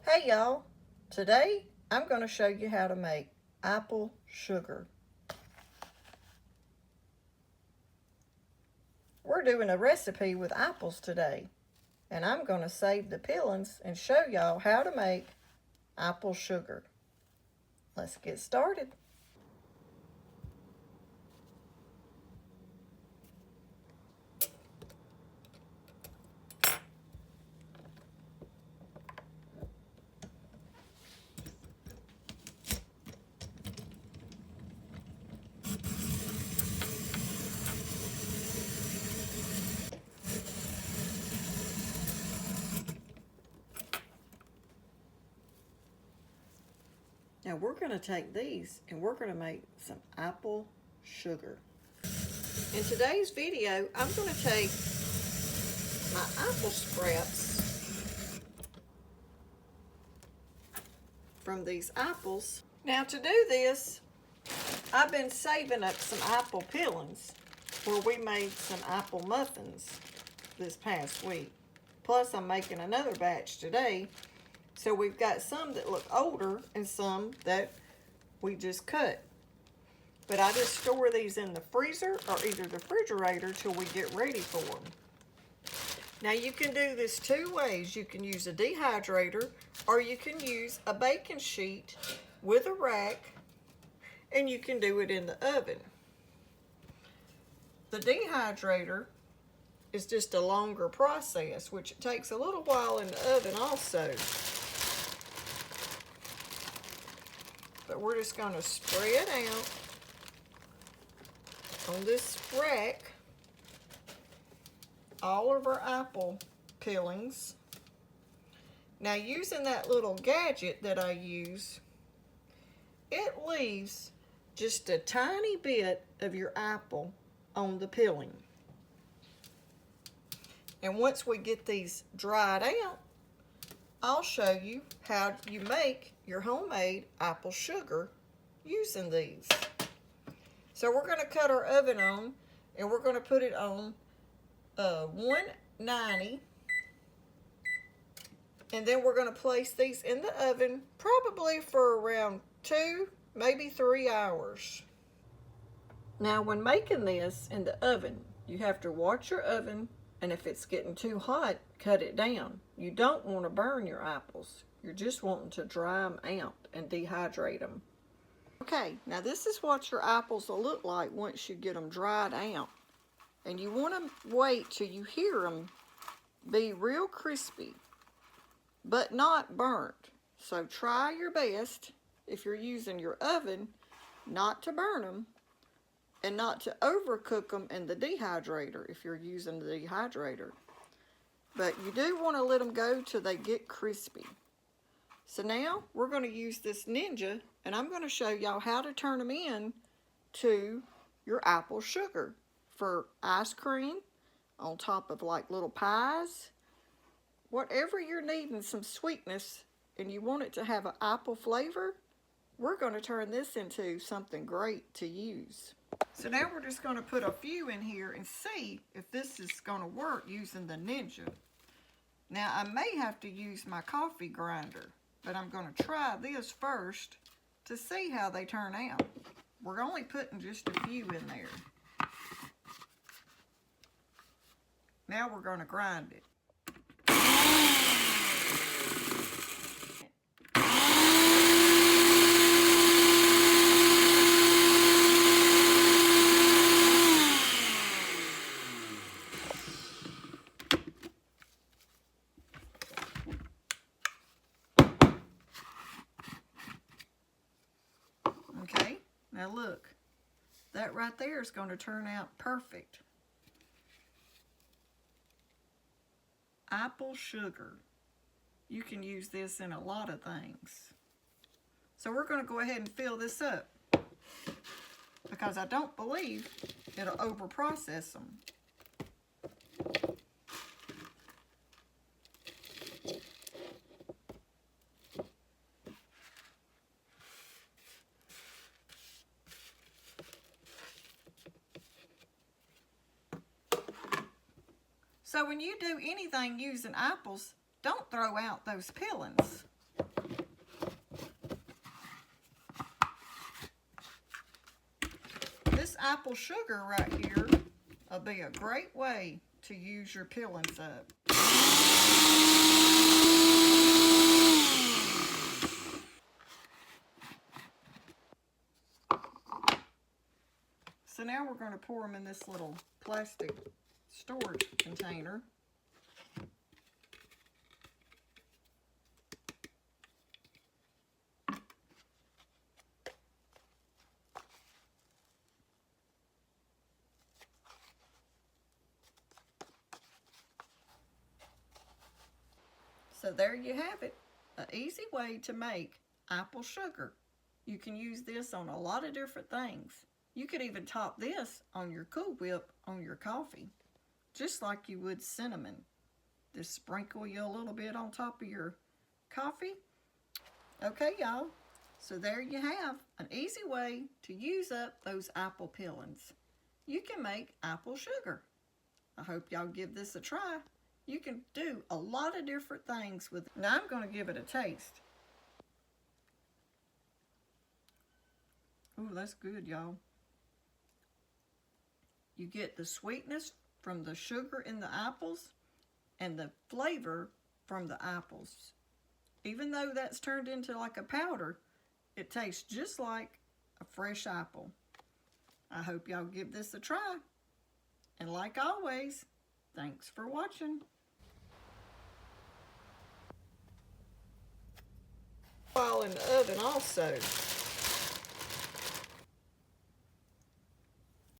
Hey y'all, today I'm going to show you how to make apple sugar. We're doing a recipe with apples today, and I'm going to save the peelings and show y'all how to make apple sugar. Let's get started. Now we're going to take these and we're going to make some apple sugar. In today's video, I'm going to take my apple scraps from these apples. Now to do this, I've been saving up some apple peelings where we made some apple muffins this past week. Plus I'm making another batch today. So we've got some that look older and some that we just cut. But I just store these in the freezer or either the refrigerator till we get ready for them. Now you can do this two ways. You can use a dehydrator or you can use a baking sheet with a rack, and you can do it in the oven. The dehydrator is just a longer process, which it takes a little while in the oven also. But we're just going to spread out on this rack all of our apple peelings. Now using that little gadget that I use, it leaves just a tiny bit of your apple on the peeling. And once we get these dried out, I'll show you how you make your homemade apple sugar using these. So we're going to cut our oven on, and we're going to put it on 190. And then we're going to place these in the oven probably for around 2, maybe 3 hours. Now when making this in the oven, you have to watch your oven, and if it's getting too hot, cut it down. You don't want to burn your apples. You're just wanting to dry them out and dehydrate them. Okay, now this is what your apples will look like once you get them dried out. And you want to wait till you hear them be real crispy, but not burnt. So try your best, if you're using your oven, not to burn them and not to overcook them in the dehydrator if you're using the dehydrator. But you do want to let them go till they get crispy. So now we're going to use this Ninja, and I'm going to show y'all how to turn them in to your apple sugar for ice cream, on top of like little pies. Whatever you're needing some sweetness and you want it to have an apple flavor, we're going to turn this into something great to use. So now we're just going to put a few in here and see if this is going to work using the Ninja. Now I may have to use my coffee grinder, but I'm going to try this first to see how they turn out. We're only putting just a few in there. Now we're going to grind it. Okay, now look, that right there is going to turn out perfect. Apple sugar. You can use this in a lot of things. So we're going to go ahead and fill this up because I don't believe it'll overprocess them. So when you do anything using apples, don't throw out those peelings. apple sugar right here will be a great way to use your peelings up. So now we're going to pour them in this little plastic storage container. So there you have it, an easy way to make apple sugar. You can use this on a lot of different things. You could even top this on your Cool Whip on your coffee, just like you would cinnamon. Just sprinkle you a little bit on top of your coffee. Okay, y'all, so there you have an easy way to use up those apple peelings. You can make apple sugar. I hope y'all give this a try. You can do a lot of different things with it. Now I'm going to give it a taste. Ooh, that's good, y'all. You get the sweetness from the sugar in the apples and the flavor from the apples. Even though that's turned into like a powder, it tastes just like a fresh apple. I hope y'all give this a try. And like always, thanks for watching. While in the oven also.